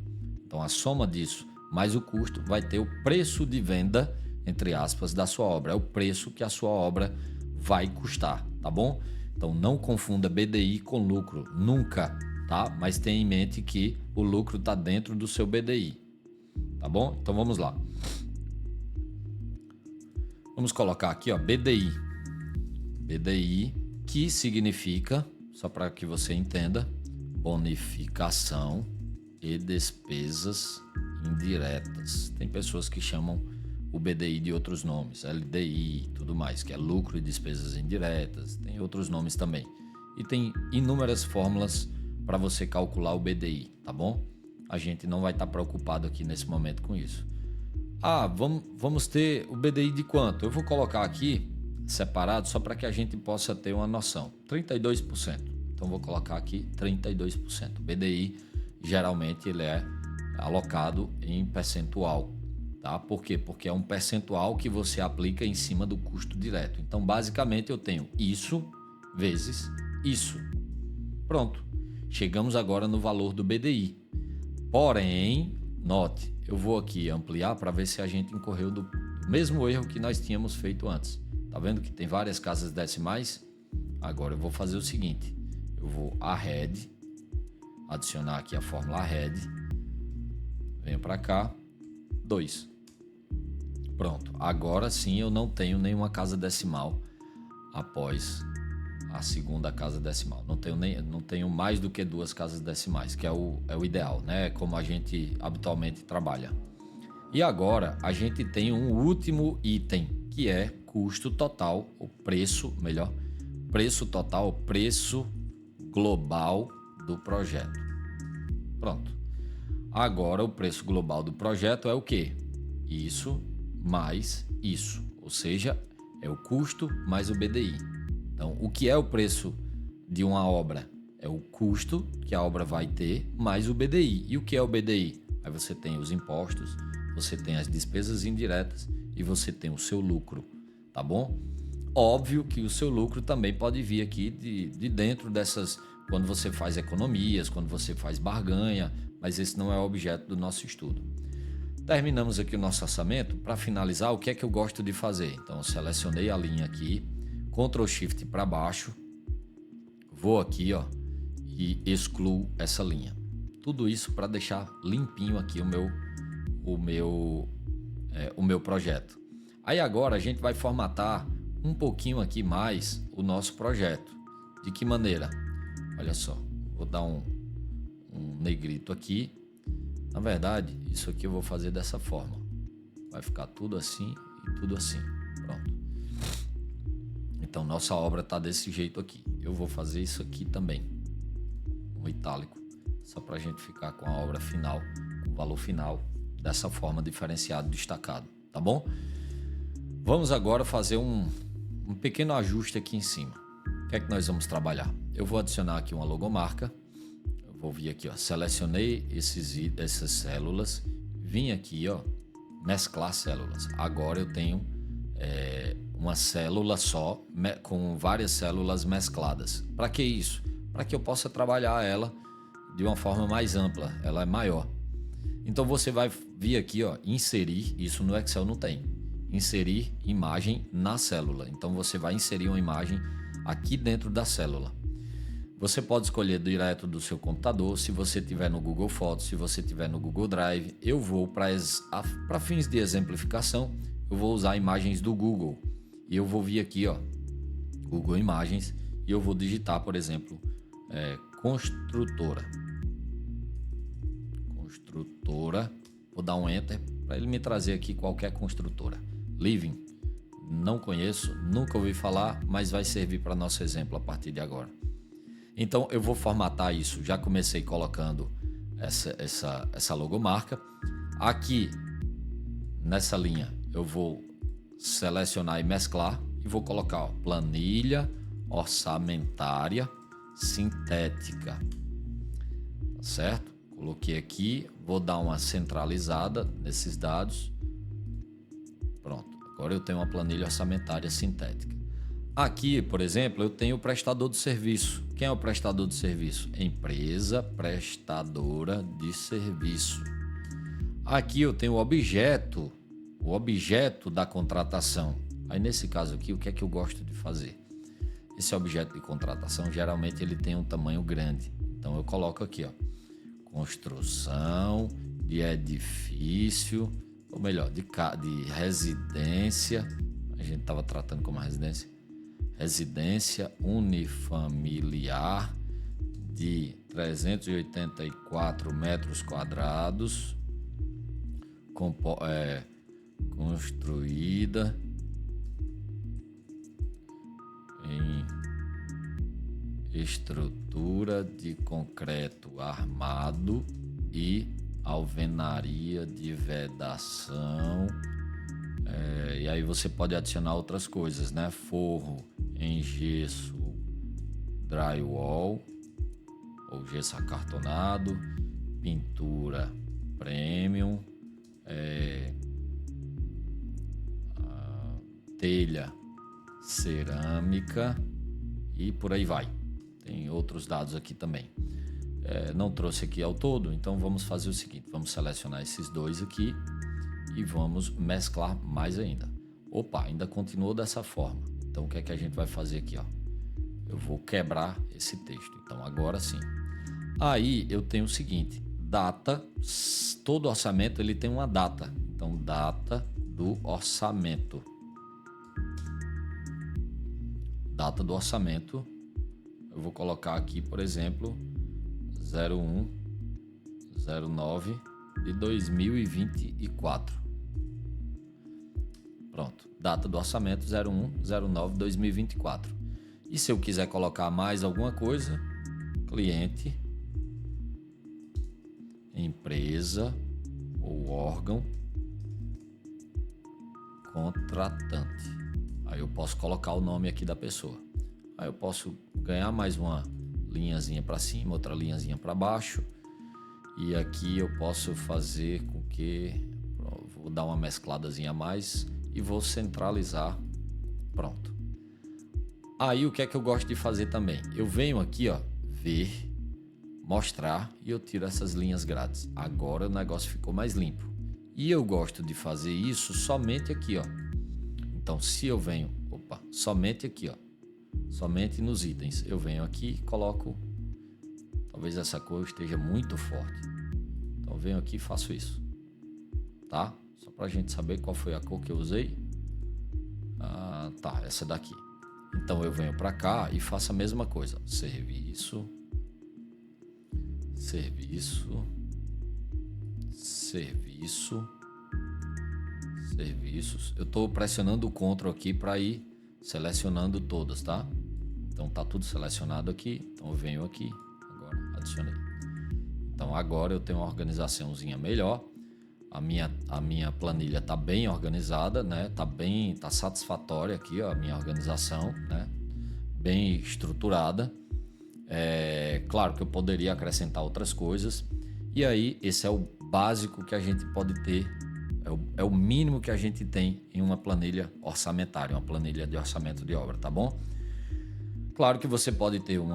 Então a soma disso mais o custo vai ter o preço de venda, entre aspas, da sua obra. É o preço que a sua obra vai custar, tá bom? Então não confunda BDI com lucro, nunca, tá? Mas tenha em mente que o lucro está dentro do seu BDI, tá bom? Então vamos lá. Vamos colocar aqui, ó, BDI. BDI, que significa, só para que você entenda, bonificação e despesas indiretas. Tem pessoas que chamam o BDI de outros nomes, LDI e tudo mais, que é lucro e despesas indiretas. Tem outros nomes também. E tem inúmeras fórmulas para você calcular o BDI, tá bom? A gente não vai estar preocupado aqui nesse momento com isso. Vamos ter o BDI de quanto? Eu vou colocar aqui separado só para que a gente possa ter uma noção. 32%. Então vou colocar aqui 32%. O BDI geralmente ele é alocado em percentual, tá? Por quê? Porque é um percentual que você aplica em cima do custo direto. Então, basicamente, eu tenho isso vezes isso. Pronto. Chegamos agora no valor do BDI. Porém, note, eu vou aqui ampliar para ver se a gente incorreu do mesmo erro que nós tínhamos feito antes. Tá vendo que tem várias casas decimais? Agora eu vou fazer o seguinte. Eu vou adicionar aqui a fórmula ARRED. Venho para cá, 2. Pronto, agora sim eu não tenho nenhuma casa decimal após a segunda casa decimal. Não tenho mais do que 2 casas decimais, que é o ideal, né? Como a gente habitualmente trabalha. E agora a gente tem um último item, que é custo total, o preço, melhor, preço total, preço global do projeto. Pronto. Agora o preço global do projeto é o quê? Isso mais isso, ou seja, é o custo mais o BDI. Então, o que é o preço de uma obra? É o custo que a obra vai ter mais o BDI. E o que é o BDI? Aí você tem os impostos, você tem as despesas indiretas e você tem o seu lucro, tá bom? Óbvio que o seu lucro também pode vir aqui de dentro dessas, quando você faz economias, quando você faz barganha, mas esse não é o objeto do nosso estudo. Terminamos aqui o nosso orçamento. Para finalizar, o que é que eu gosto de fazer? Então, eu selecionei a linha aqui, Ctrl Shift para baixo, vou aqui, ó, e excluo essa linha. Tudo isso para deixar limpinho aqui o meu projeto. Aí agora a gente vai formatar um pouquinho aqui mais o nosso projeto. De que maneira? Olha só, vou dar um negrito aqui. Na verdade, isso aqui eu vou fazer dessa forma. Vai ficar tudo assim e tudo assim. Pronto. Então, nossa obra está desse jeito aqui. Eu vou fazer isso aqui também, um itálico, só para a gente ficar com a obra final, o valor final, dessa forma diferenciado, destacado, tá bom? Vamos agora fazer um pequeno ajuste aqui em cima. O que é que nós vamos trabalhar? Eu vou adicionar aqui uma logomarca. Eu vou vir aqui, ó, selecionei essas células, vim aqui, ó, mesclar células. Agora eu tenho uma célula só com várias células mescladas. Para que isso? Para que eu possa trabalhar ela de uma forma mais ampla, ela é maior. Então você vai vir aqui, ó, inserir, isso no Excel não tem, inserir imagem na célula. Então você vai inserir uma imagem aqui dentro da célula. Você pode escolher direto do seu computador, se você tiver no Google Fotos, se você tiver no Google Drive. Eu vou, para fins de exemplificação, eu vou usar imagens do Google. e eu vou vir aqui, ó, Google Imagens, e eu vou digitar, por exemplo, construtora. Construtora, vou dar um Enter para ele me trazer aqui qualquer construtora. Living, não conheço, nunca ouvi falar, mas vai servir para nosso exemplo a partir de agora. Então eu vou formatar isso, já comecei colocando essa logomarca. Aqui nessa linha eu vou selecionar e mesclar e vou colocar, ó, planilha orçamentária sintética, tá certo? Coloquei aqui, vou dar uma centralizada nesses dados. Pronto, agora eu tenho uma planilha orçamentária sintética. Aqui, por exemplo, eu tenho o prestador de serviço. Quem é o prestador de serviço? Empresa prestadora de serviço. Aqui eu tenho o objeto da contratação. Aí nesse caso aqui, o que é que eu gosto de fazer? Esse objeto de contratação, geralmente ele tem um tamanho grande. Então eu coloco aqui, ó, construção de edifício, ou melhor, de residência. A gente estava tratando como residência unifamiliar de 384 metros quadrados, construída em estrutura de concreto armado e alvenaria de vedação. E aí você pode adicionar outras coisas, né? Forro em gesso drywall ou gesso acartonado, pintura premium, telha cerâmica e por aí vai. Tem outros dados aqui também. Não trouxe aqui ao todo, então vamos fazer o seguinte, vamos selecionar esses dois aqui e vamos mesclar mais ainda. Opa, ainda continuou dessa forma. Então o que é que a gente vai fazer aqui, ó? Eu vou quebrar esse texto. Então agora sim. Aí eu tenho o seguinte, data, todo orçamento ele tem uma data. Então data do orçamento. Data do orçamento. Eu vou colocar aqui, por exemplo, 01/09 de 2024. Pronto, data do orçamento 01/09/2024. E se eu quiser colocar mais alguma coisa, cliente, empresa ou órgão contratante. Aí eu posso colocar o nome aqui da pessoa. Aí eu posso ganhar mais uma linhazinha para cima, outra linhazinha para baixo. E aqui eu posso fazer com que... Vou dar uma mescladazinha a mais e vou centralizar. Pronto. Aí o que é que eu gosto de fazer também? Eu venho aqui, ó, ver, mostrar e eu tiro essas linhas grátis. Agora o negócio ficou mais limpo. E eu gosto de fazer isso somente aqui, ó. Então se eu venho, somente aqui, ó. Somente nos itens. Eu venho aqui e coloco, talvez essa cor esteja muito forte. Então eu venho aqui e faço isso. Tá? Só pra gente saber qual foi a cor que eu usei. Tá, essa daqui. Então eu venho para cá e faço a mesma coisa. Serviços. Eu estou pressionando o Ctrl aqui para ir selecionando todas, tá? Então tá tudo selecionado aqui. Então eu venho aqui, agora adicionei. Então agora eu tenho uma organizaçãozinha melhor. A minha planilha tá bem organizada, né? Tá satisfatória aqui, ó, a minha organização, né? Bem estruturada. Claro que eu poderia acrescentar outras coisas. E aí, esse é o básico que a gente pode ter, é o mínimo que a gente tem em uma planilha orçamentária, uma planilha de orçamento de obra, tá bom? Claro que você pode ter um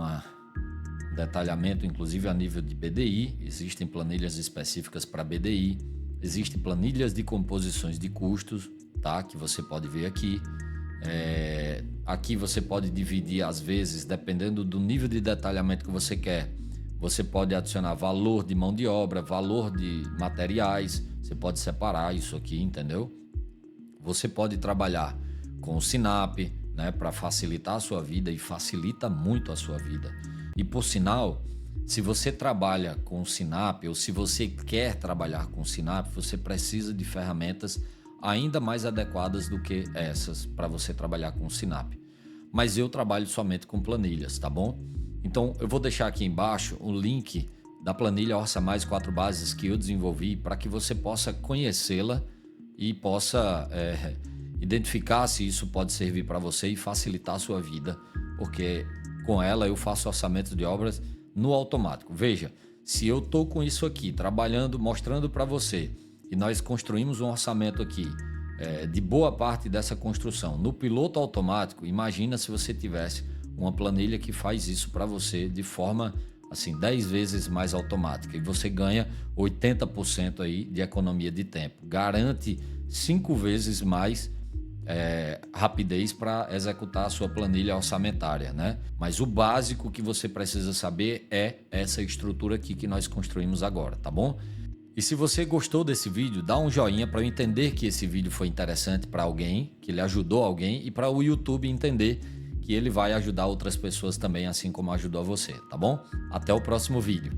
detalhamento, inclusive a nível de BDI. Existem planilhas específicas para BDI. Existem planilhas de composições de custos, tá? Que você pode ver aqui. Aqui você pode dividir, às vezes, dependendo do nível de detalhamento que você quer. Você pode adicionar valor de mão de obra, valor de materiais. Você pode separar isso aqui, entendeu? Você pode trabalhar com o Sinap, né, para facilitar a sua vida, e facilita muito a sua vida. E por sinal, se você trabalha com o Sinap ou se você quer trabalhar com o Sinap, você precisa de ferramentas ainda mais adequadas do que essas para você trabalhar com o Sinap. Mas eu trabalho somente com planilhas, tá bom? Então eu vou deixar aqui embaixo o link da planilha Orça Mais 4 Bases que eu desenvolvi para que você possa conhecê-la e possa identificar se isso pode servir para você e facilitar a sua vida, porque com ela eu faço orçamento de obras no automático. Veja, se eu tô com isso aqui, trabalhando, mostrando para você, e nós construímos um orçamento aqui de boa parte dessa construção no piloto automático, imagina se você tivesse uma planilha que faz isso para você de forma assim 10 vezes mais automática, e você ganha 80% aí de economia de tempo, garante 5 vezes mais rapidez para executar a sua planilha orçamentária, né? Mas o básico que você precisa saber é essa estrutura aqui que nós construímos agora, tá bom? E se você gostou desse vídeo, dá um joinha para eu entender que esse vídeo foi interessante para alguém, que ele ajudou alguém, e para o YouTube entender que ele vai ajudar outras pessoas também, assim como ajudou a você, tá bom? Até o próximo vídeo.